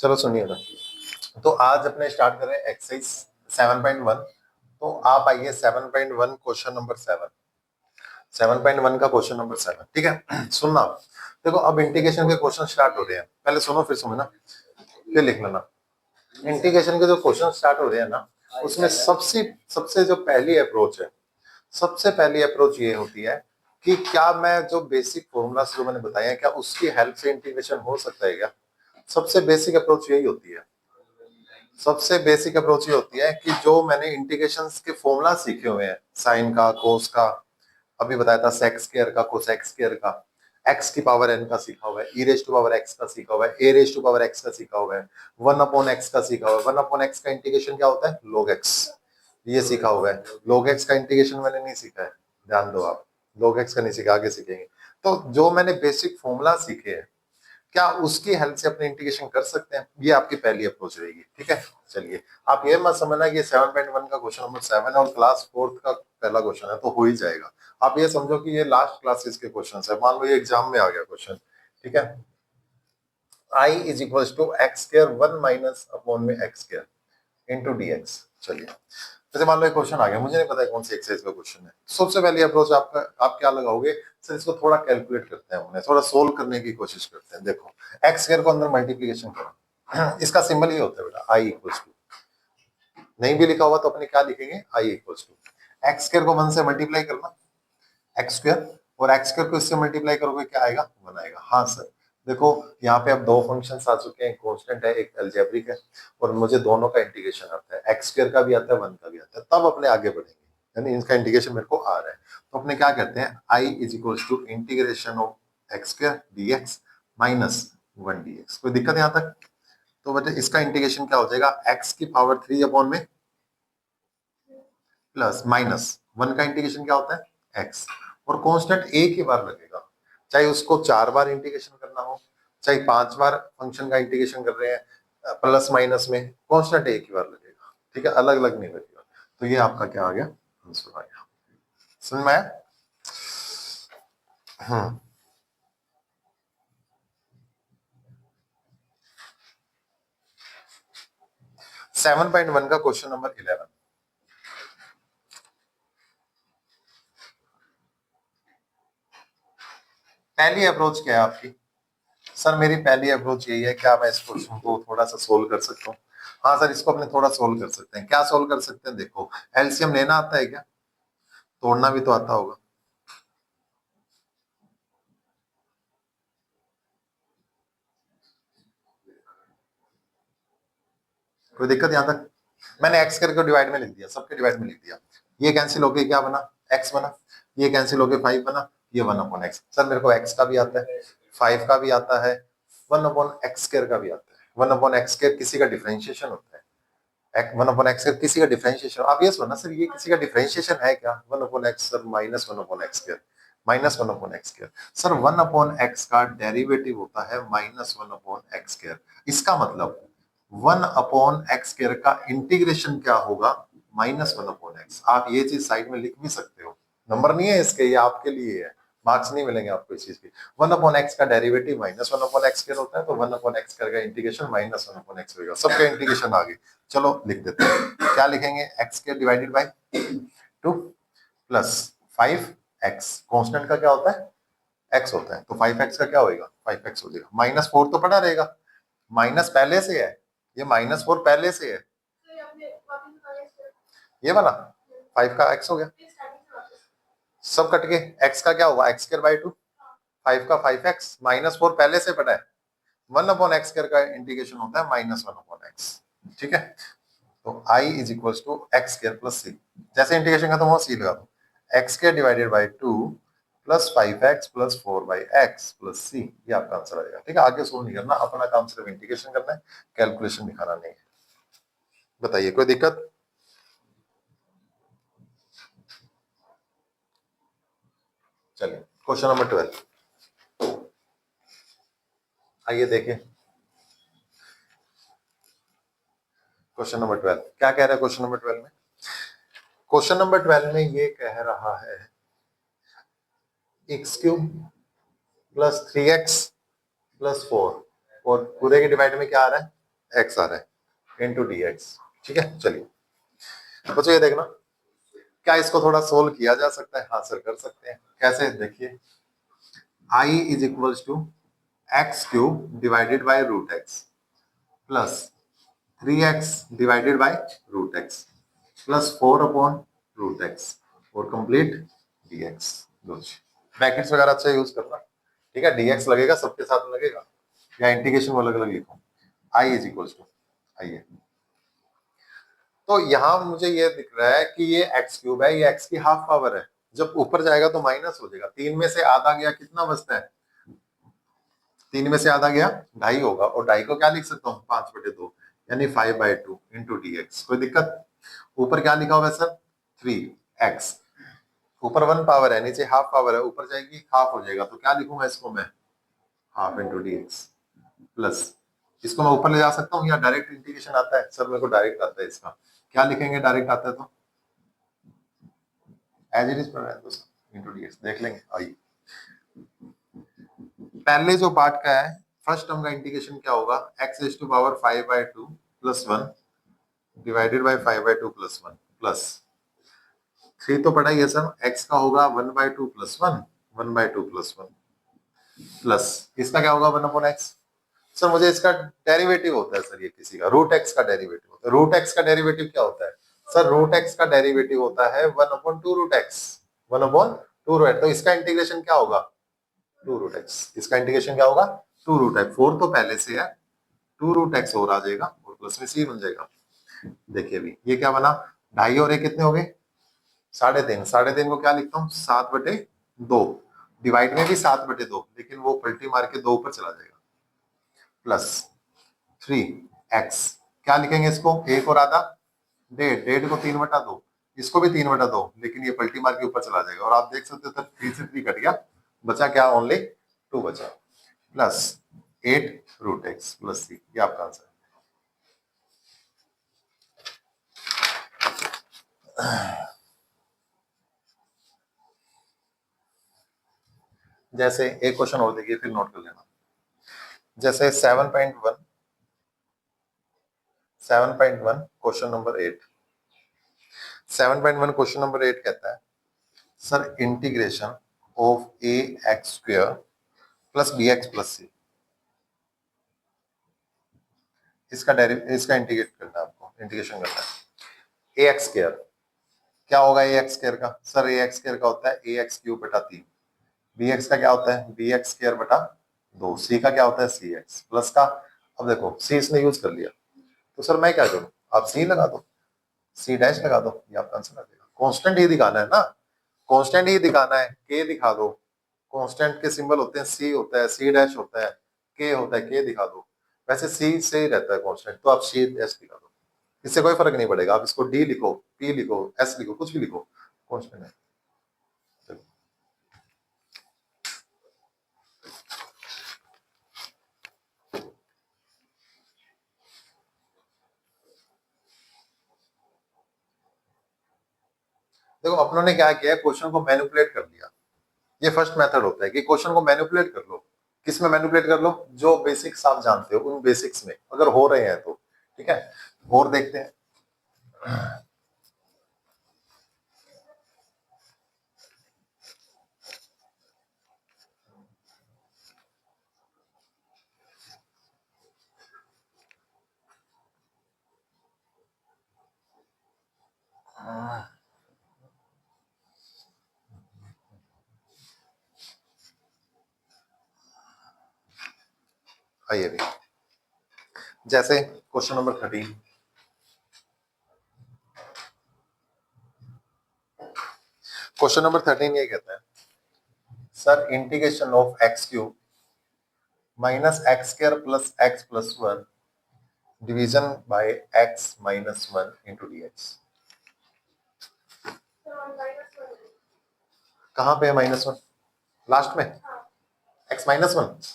चलो सुनिए ना। तो आज अपने स्टार्ट कर रहे हैं एक्सरसाइज 7.1। तो आप आइए 7.1 क्वेश्चन नंबर 7। 7.1 का क्वेश्चन नंबर 7, ठीक है। सुनना, देखो अब इंटीग्रेशन के क्वेश्चन स्टार्ट हो रहे हैं। पहले सुनो फिर समझना, फिर लिख लेना। इंटीग्रेशन के जो क्वेश्चन स्टार्ट हो रहे हैं ना, उसमें सबसे सबसे जो पहली अप्रोच है, सबसे पहली अप्रोच ये होती है कि क्या मैं जो बेसिक फॉर्मूलास जो मैंने बताया क्या उसकी हेल्प से इंटीग्रेशन हो सकता है क्या। सबसे बेसिक अप्रोच यही होती है। सबसे बेसिक अप्रोच ये होती है कि जो मैंने इंटीग्रेशंस के फॉर्मूला सीखे हुए हैं, साइन का, कोस का, अभी बताया था सेक स्क्वायर का, कोसेक स्क्वायर का, एक्स की पावर एन का सीखा हुआ है, e raise to power x का सीखा हुआ है, ए रेज टू पावर एक्स का सीखा हुआ है, वन अपॉन एक्स का सीखा हुआ है। वन अपॉन एक्स का इंटीग्रेशन क्या होता है, लॉग एक्स, ये सीखा हुआ है। लॉग एक्स का इंटीग्रेशन मैंने नहीं सीखा है, ध्यान दो आप, लॉग एक्स का नहीं सीखा, आगे सीखेंगे। तो जो मैंने बेसिक फॉर्मूला सीखे हैं, क्या उसकी हेल्प से अपने इंटीग्रेशन कर सकते हैं, ये आपकी पहली अप्रोच रहेगी, ठीक है। चलिए, आप ये मत समझना कि 7.1 का क्वेश्चन नंबर 7 और क्लास 4 का पहला क्वेश्चन है तो हो ही जाएगा। आप ये समझो कि ये लास्ट क्लासेस के क्वेश्चन है, मान लो ये एग्जाम में आ गया क्वेश्चन, ठीक है। I is equal to x square 1 minus upon में x square into d x. चलिए, जैसे मान लो एक क्वेश्चन आ गया, मुझे नहीं पता कौन सी एक्सरसाइज का क्वेश्चन है। सबसे पहली अप्रोच आपका, आप क्या लगाओगे, सर इसको थोड़ा कैलकुलेट करते हैं, हमने थोड़ा सोल्व करने की कोशिश करते हैं। देखो, एक्स स्क्वायर को अंदर मल्टीप्लीकेशन करो, इसका सिंबल ये होता है बेटा, आई इक्वल्स टू। नहीं भी लिखा हुआ तो अपने क्या लिखेंगे, I equals to x square को 1 से मल्टीप्लाई करना, एक्स स्क्वायर, और एक्स स्क्वायर को इससे मल्टीप्लाई करोगे क्या आएगा, 1 आएगा। हाँ सर, देखो यहाँ पे अब दो फंक्शंस आ चुके हैं, कांस्टेंट है, एक अलजेब्रिक है, और मुझे दोनों का इंटीग्रेशन आता है, एक्स स्क्वायर का भी आता है, 1 का भी आता है, तब अपने आगे बढ़ेंगे, यानी इनका इंटीग्रेशन मेरे को आ रहा है। तो अपने क्या कहते हैं, I is equal to integration of x square d x minus 1 d x. कोई दिक्कत यहाँ तक। तो बेटे इसका इंटीग्रेशन क्या हो जाएगा, एक्स की पावर 3 अपॉन में प्लस माइनस 1 का इंटीग्रेशन क्या होता है, एक्स, और कांस्टेंट एक ही बार लगेगा, चाहे उसको 4 बार इंटीग्रेशन करना हो, चाहे 5 बार फंक्शन का इंटीग्रेशन कर रहे हैं प्लस माइनस में, कांस्टेंट एक ही बार लगेगा, ठीक है, अलग अलग नहीं लगेगा। तो ये आपका क्या आ गया, आंसर आ गया। समझ में आया। हम्म 7.1 का क्वेश्चन नंबर 11। पहली अप्रोच क्या है आपकी, सर मेरी पहली अप्रोच यही है, क्या मैं इस क्वेश्चन को थोड़ा सा सोल्व कर सकता हूँ। हाँ सर, इसको अपने थोड़ा सोल्व कर सकते हैं। क्या सोल्व कर सकते हैं, देखो एलसीएम लेना आता है क्या, तोड़ना भी तो आता होगा। कोई दिक्कत यहाँ तक। मैंने एक्स करके डिवाइड में लिख दिया, सबके डिवाइड में लिख दिया, ये कैंसिल होके क्या बना, एक्स बना, ये कैंसिल होके 5 बना, ये 1 अपॉन एक्स। सर मेरे को एक्स का भी आता है, 5 का भी आता है, 1 अपॉन एक्स स्क्वायर का भी आता है। 1 अपॉन एक्स स्क्वायर किसी का डिफरेंशिएशन होता है, 1 अपॉन एक्स स्क्वायर किसी का डिफरेंशिएशन। आप ये सुनना, सर ये किसी का डिफरेंशिएशन है क्या, 1 upon x sir minus 1 upon x square, minus 1 upon x square. Sir 1 upon x का डेरिवेटिव होता है माइनस 1 अपॉन एक्स स्क्वायर। इसका मतलब 1 अपॉन एक्स स्क्वायर का इंटीग्रेशन क्या होगा, माइनस 1 अपॉन एक्स। आप ये चीज साइड में लिख भी सकते हो, नंबर नहीं है इसके, ये आपके लिए है, मार्क्स नहीं मिलेंगे आपको इस चीज के। 1 अपॉन एक्स का derivative minus 1 upon x square होता है, तो 1 अपॉन एक्स का इंटीग्रेशन माइनस 1 अपॉन एक्स होगा। सबका इंटीग्रेशन आ गई। चलो लिख देते हैं, क्या लिखेंगे, x square divided by 2 plus 5x, constant का क्या होता है, x होता है, तो 5x का क्या होगा, 5x हो जाएगा। माइनस 4 तो पड़ा रहेगा, माइनस पहले से है, ये माइनस 4 पहले से है, ये वाला 5 का x हो गया, सब कट के x का क्या हुआ, एक्स स्क्वायर बाई 2, 5 का 5x, माइनस 4 पहले से पड़ा है, 1 अपॉन एक्स स्क्वायर का इंटीग्रेशन होता है माइनस 1 अपॉन एक्स, ठीक है। तो i is equal to x square plus c, जैसे इंटीग्रेशन खत्म हो सी लगा दो, x square divided by 2 plus 5x plus 4 by x plus c, ये आपका आंसर आएगा, ठीक है। आगे सोल्व नहीं करना, अपना काम सिर्फ इंटीग्रेशन करना है, कैलकुलेशन दिखाना नहीं है। बताइए कोई दिक्कत। चलिए क्वेश्चन नंबर 12 आइए देखें। क्वेश्चन नंबर 12 क्या कह रहा है, क्वेश्चन नंबर 12 में, क्वेश्चन नंबर 12 में ये कह रहा है x cube plus 3x plus 4, और पूरे के डिवाइड में क्या आ रहा है, एक्स आ रहा है इंटू डी एक्स। ठीक है, चलिए बच्चों ये देखना, क्या इसको थोड़ा सोल्व किया जा सकता है? हाँ सर कर सकते हैं। कैसे? देखिए I is equals to x cube divided by root x plus 3x divided by root x plus 4 upon root x और कंप्लीट dx। ब्रैकेट्स वगैरह अच्छा यूज करना, ठीक है। dx लगेगा, सबके साथ में लगेगा, या इंटीग्रेशन वो अलग अलग लिखो। i इज इक्वल्स टू, आइए तो यहाँ मुझे ये दिख रहा है कि ये एक्स क्यूब है, ये एक्स की हाफ पावर है। जब ऊपर जाएगा तो माइनस हो जाएगा, 3 में से आधा गया, कितना बचता है? 3 में से आधा गया 2.5 होगा, और 2.5 को क्या लिख सकता हूँ? 5/2, यानी 5/2 इंटू डी एक्स। कोई दिक्कत? ऊपर क्या लिखा हुआ है सर? 3x। ऊपर 1 पावर है, नीचे हाफ पावर है, ऊपर जाएगी हाफ हो जाएगा, तो क्या लिखूंगा इसको मैं? Half into d x plus, इसको मैं ऊपर ले जा सकता हूँ या डायरेक्ट इंटीग्रेशन आता है? सर मेरे को डायरेक्ट आता है इसका, क्या लिखेंगे डायरेक्ट आता है तो? As it is into d x देख लेंगे। आइए पहले जो पार्ट का है, फर्स्ट टर्म का इंटीग्रेशन क्या होगा? x is to power 5/2 plus 1 divided by 5/2 plus 1 plus 3 तो पढ़ा ही है सर, x का होगा 1/2 प्लस 1, 1/2 प्लस 1 प्लस इसका क्या होगा? 1/x। सर मुझे इसका डेरिवेटिव होता है सर, ये किसी का रूट एक्स का डेरिवेटिव होता है। रूट एक्स का डेरिवेटिव क्या होता है सर? रूट एक्स का डेरिवेटिव होता है 1/2 रूट एक्स, 1/2 रूट। तो इसका इंटीग्रेशन क्या होगा? 2 रूट एक्स। इसका इंटीग्रेशन क्या होगा? 2 रूट एक्स। 4 तो पहले से है, 2 रूट एक्स और आ जाएगा और प्लस में सी बन जाएगा। देखिए अभी ये क्या बना? 2.5 और 1 कितने हो गए? 3.5। 3.5 को क्या लिखता हूँ? 7/2। डिवाइड में भी 7/2, लेकिन वो पलटी मार के 2 ऊपर चला जाएगा, प्लस 3x। क्या लिखेंगे इसको? 1 और आधा 1.5, 1.5 को 3/2, इसको भी 3/2, लेकिन ये पलटी मार के ऊपर चला जाएगा। और आप देख सकते हो 3 से 3 कट गया, बचा क्या? ओनली 2 बचा, plus 8 root x plus c. ये आपका आंसर है। जैसे एक क्वेश्चन और देखिए, फिर नोट कर लेना। जैसे 7.1 क्वेश्चन नंबर 8। 7.1 क्वेश्चन नंबर 8 कहता है sir integration of a x square plus b x plus c, इसका इंटीग्रेट करना है आपको, इंटीग्रेशन करना है। ए एक्स स्क्वायर क्या होगा? ए एक्स स्क्वायर का सर, ए एक्स स्क्वायर का होता है ए एक्स क्यूब बटा 3। बी एक्स का क्या होता है? बी एक्स स्क्वायर बटा 2। सी का क्या होता है? सी एक्स प्लस का। अब देखो सी इसने यूज कर लिया, तो सर मैं क्या करूं? आप सी लगा दो, सी डैश लगा दो, ये आपका आंसर आ जाएगा। कांस्टेंट ही दिखाना है ना, कांस्टेंट ही दिखाना है, के दिखा दो। कांस्टेंट के सिंबल होते हैं, सी होता है, सी डैश होता है, के होता है, के दिखा दो। वैसे सी से ही रहता है कांस्टेंट, तो आप सी डैश दिखा दो, इससे कोई फर्क नहीं पड़ेगा। आप इसको डी लिखो, पी लिखो, एस लिखो, कुछ भी लिखो, कांस्टेंट है। चलो। देखो अपनों ने क्या किया, क्वेश्चन को मैनिपुलेट कर लिया। ये फर्स्ट मेथड होता है कि क्वेश्चन को मैनिपुलेट कर लो। किस में मैनिपुलेट कर लो? जो बेसिक्स आप जानते हो उन बेसिक्स में, अगर हो रहे हैं तो। ठीक है, और देखते हैं। आइए भी, जैसे क्वेश्चन नंबर 13। क्वेश्चन नंबर 13 ये कहता है sir integration of x cube minus x square plus x plus 1 division bye x minus 1 into d x. कहाँ पे है -1? लास्ट में एक्स -1।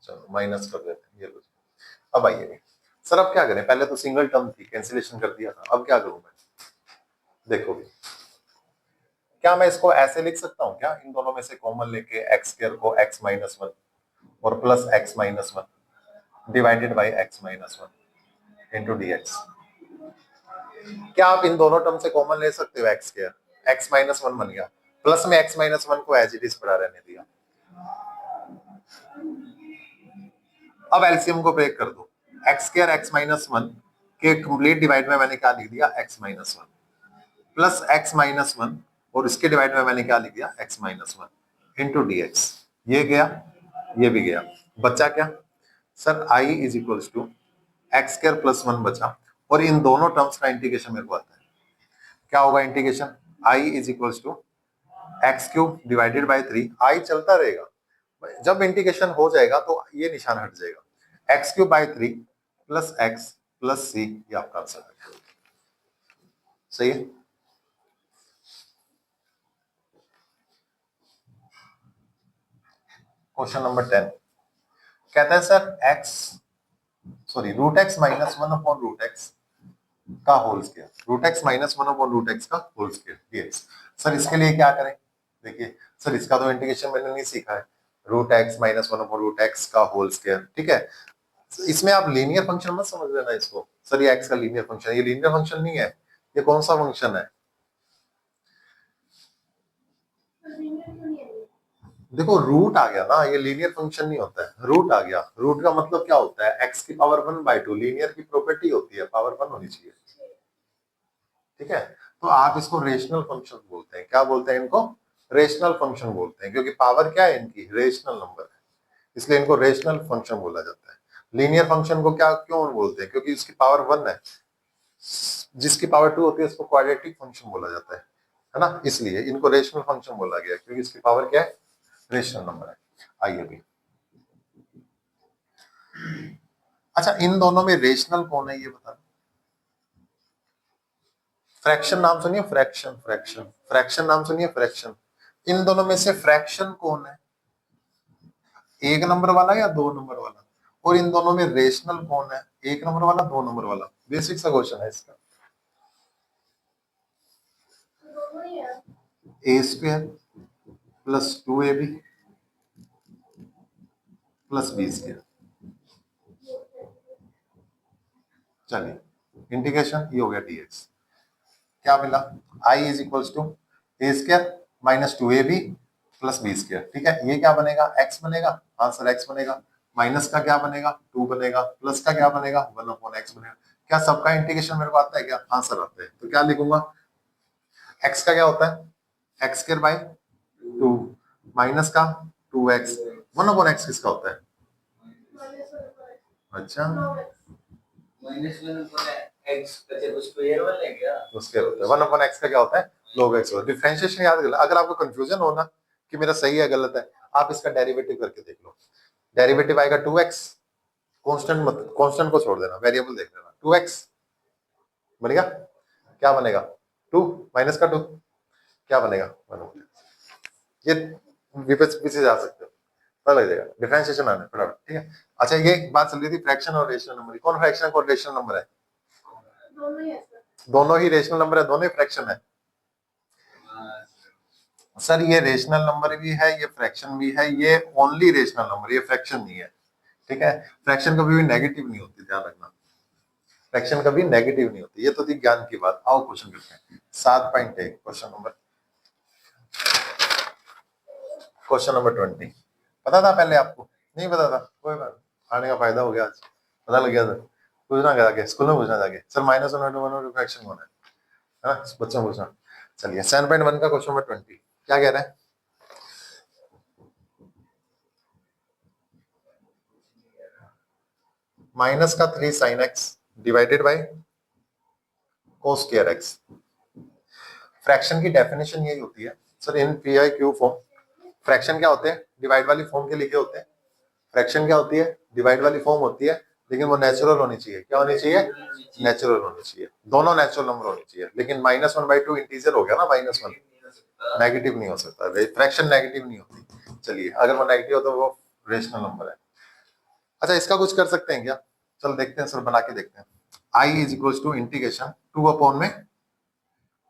चलो माइनस कर देते हैं, ये लो। अब आइए सर, अब क्या करें? पहले तो सिंगल टर्म थी, कैंसिलेशन कर दिया था, अब क्या करूं मैं? देखो भी, क्या मैं इसको ऐसे लिख सकता हूँ क्या? इन दोनों में से कॉमन लेके एक्स स्क्वायर को एक्स -1 और plus x -1। Divided by x minus one into d x. क्या आप इन दोनों टर्म से कॉमन ले सकते हो? X square x minus one बन गया, प्लस में एक्स माइनस वन को एज इट इज पड़ा रहने दिया। अब एलसीएम को ब्रेक कर दो, x square x minus one के कंप्लीट डिवाइड में मैंने क्या लिख दिया? X minus one plus x minus one, और इसके डिवाइड में मैंने क्या लिख दिया? X minus one into d x. ये गया, ये भी गया, बचा क्या sir? I is equals to x square plus one बचा, और इन दोनों टर्म्स का इंटीग्रेशन मेरे को आता है। क्या होगा integration? I is equals to x cube divided by three, I चलता रहेगा, जब इंटीग्रेशन हो जाएगा तो ये निशान हट जाएगा, x cube by three plus x plus c, ये आपका आंसर है। सही है। क्वेश्चन नंबर 10 कहता है sir root x minus one upon root x का whole square, root x minus one upon root x का होल स्क्वायर डीएक्स। सर इसके लिए क्या करें? देखिए सर, इसका तो इंटीग्रेशन मैंने नहीं सीखा है, root x minus one upon root x का होल स्क्वायर, ठीक है। इसमें आप लीनियर फंक्शन मत समझ लेना इसको, सर ये एक्स का लीनियर फंक्शन, ये लीनियर फंक्शन नहीं है, ये कौन सा फंक्शन है? देखो रूट आ गया ना, ये लीनियर फंक्शन नहीं होता है, रूट आ गया, रूट का मतलब क्या होता है? एक्स की power one by two, linear की प्रॉपर्टी होती है पावर वन होनी चाहिए, ठीक है। तो आप इसको रेशनल फंक्शन बोलते हैं, क्या बोलते हैं इनको? रेशनल फंक्शन बोलते हैं, क्योंकि पावर क्या है इनकी? रेशनल नंबर है, इसलिए इनको रेशनल फंक्शन बोला जाता है। लीनियर फंक्शन को क्या क्यों बोलते हैं? क्योंकि उसकी पावर वन है, जिसकी पावर टू होती है उसको क्वाड्रेटिक फंक्शन बोला जाता है ना, इसलिए इनको रेशनल फंक्शन बोला गया, क्योंकि इसकी पावर क्या है? रेशनल नंबर है। आइए भी, अच्छा इन दोनों में रेशनल कौन है ये बता। फ्रैक्शन नाम सुनिए, फ्रैक्शन फ्रैक्शन फ्रैक्शन नाम सुनिए, फ्रैक्शन। इन दोनों में से फ्रैक्शन कौन है? एक नंबर वाला या दो नंबर वाला? और इन दोनों में रेशनल कौन है? एक नंबर वाला, दो नंबर वाला? बेसिक सा क्वेश्चन है इसका। A square plus two a b plus b square, चलिए इंटीग्रेशन ये हो गया डीएक्स। क्या मिला? I is equals to a square minus two a b plus b square, ठीक है। ये क्या बनेगा? एक्स बनेगा, आंसर एक्स बनेगा। माइनस का क्या बनेगा? टू बनेगा। प्लस का क्या बनेगा? वन अपॉन एक्स बनेगा। क्या सबका इंटीग्रेशन मेरे को आता है? क्या आंसर आता है? तो क्या लिखूंगा? एक्स का क्या होता है? X square by two, minus का two x, one upon x किसका होता है? अच्छा माइनस वन एक्स का स्क्वायर वाला है क्या? स्क्वायर होता है। वन अपॉन एक्स का क्या होता है? log x होता है। डिफरेंशिएशन याद कर लो, अगर आपको कंफ्यूजन हो ना कि मेरा सही है गलत है, आप इसका डेरिवेटिव करके देख लो। डेरिवेटिव आएगा 2x, कांस्टेंट मत, कांस्टेंट को छोड़ देना, वेरिएबल देख लेना। 2x बनेगा, क्या बनेगा? 2 माइनस का 2 क्या बनेगा? 1। ये विपरीत पीछे जा सकते हो, पता लग जाएगा। डिफरेंशिएशन आना फटाफट, ठीक है। अच्छा ये बात चल रही थी फ्रैक्शन और रेशनल नंबर, कौन फ्रैक्शन कौन रेशनल नंबर है? दोनों ही रेशनल नंबर है, दोनों ही फ्रैक्शन है। सर ये रेशनल नंबर भी है, ये फ्रैक्शन भी है, ये ओनली रेशनल नंबर, ये फ्रैक्शन नहीं है, ठीक है। फ्रैक्शन कभी भी नेगेटिव नहीं होती, ध्यान रखना, फ्रैक्शन कभी नेगेटिव नहीं होती। ये तो थी ज्ञान की बात। आओ क्वेश्चन करते हैं 7.1, क्वेश्चन नंबर 20। पता था पहले आपको? नहीं पता था? कोई बात, आने का फायदा हो गया, आज पता लग गया था। पूछना जाके स्कूल में, पूछना जाके सर माइनस वन फ्रैक्शन कौन है ना, बच्चों में पूछना। चलिए 7.1 का क्वेश्चन नंबर 20 क्या कह रहा है? माइनस का 3 sine x divided by cos square x. Fraction की डेफिनेशन यही होती है sir, in P I Q form. Fraction क्या होते हैं? डिवाइड वाली फॉर्म के लिखे होते हैं। फ्रैक्शन क्या होती है? डिवाइड वाली फॉर्म होती है, लेकिन वो नेचुरल होनी चाहिए। क्या होनी चाहिए? नेचुरल होनी चाहिए, दोनों नेचुरल नंबर होनी चाहिए। लेकिन minus one by two integer हो गया ना, माइनस वन नेगेटिव नहीं हो सकता, फ्रैक्शन नेगेटिव नहीं होती। चलिए अगर वो नेगेटिव हो तो वो रेशनल नंबर है। अच्छा इसका कुछ कर सकते हैं क्या? चल देखते हैं सर, बना के देखते हैं। I is equal to integration 2 upon में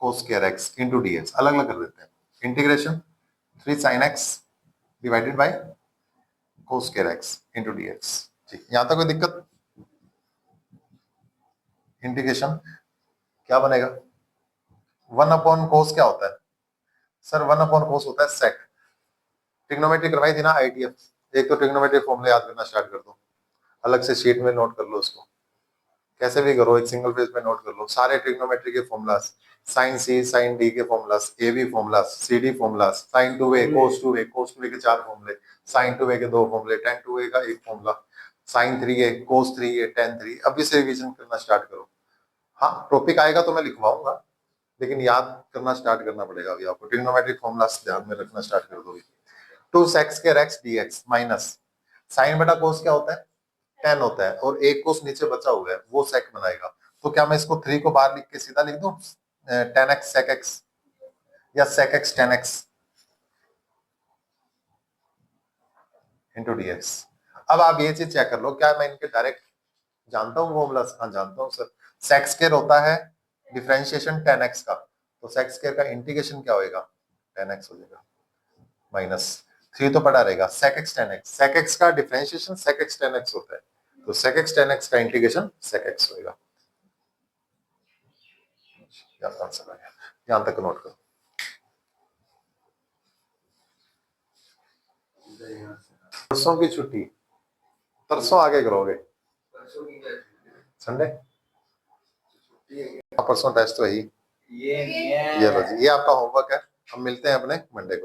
cos square x into d x, अलग अलग कर देते हैं। Integration 3 sine x divided by cos square x into d x. ठीक, यहां तक कोई दिक्कत? इंटीग्रेशन क्या बनेगा? 1/cos क्या होता है सर? 1/cos होता है सेक। ट्रिग्नोमेट्री करवाई थी ना आईटीएफ, एक तो ट्रिग्नोमेट्री फॉर्मूला याद करना स्टार्ट कर दो, अलग से शीट में नोट कर लो उसको, कैसे भी करो, एक सिंगल पेज पे नोट कर लो सारे ट्रिग्नोमेट्री के formulas, sine C sine D के formulas, A B formulas, C D formulas, sine 2a cos 2a के 4 फॉर्मूले, साइन 2a के 2 फॉर्मूले, tan 2a का एक formula, sign 3a cos 3a tan 3, अभी से रिवीजन करना स्टार्ट करो। हाँ टॉपिक आएगा तो मैं लिखवाऊंगा, लेकिन याद करना स्टार्ट करना पड़ेगा अभी आपको। ट्रिग्नोमेट्रिक फॉर्मूलास ध्यान में रखना स्टार्ट कर दो। 2 सेक्स के x dx माइनस साइन बटा कोस क्या होता है? 10 होता है, और एक कोस नीचे बचा हुआ है वो सेक बनाएगा। तो क्या मैं इसको 3 को बाहर लिख के सीधा लिख दूं 10x sec x या sec x 10x into dx? अब आप ये चीज चेक कर लो, क्या मैं इनके डायरेक्ट जानता हूँ फॉर्मूला? हाँ जानता हूँ सर। सेक स्क्वायर होता है डिफरेंशिएशन 10x का, तो सेक स्क्वायर का इंटीग्रेशन क्या होएगा? 10x हो जाएगा माइनस 3 तो पड़ा रहेगा sec x 10x, sec x का डिफरेंशिएशन sec x 10x होता है, तो sec x 10x का इंटीग्रेशन sec x होएगा। आंसर आ गया, यहां तक नोट करो। परसों की छुट्टी, परसों आगे करोगे संडे, परसों टेस्ट तो है ही। ये लो जी, ये आपका होमवर्क है, हम मिलते हैं अपने मंडे को।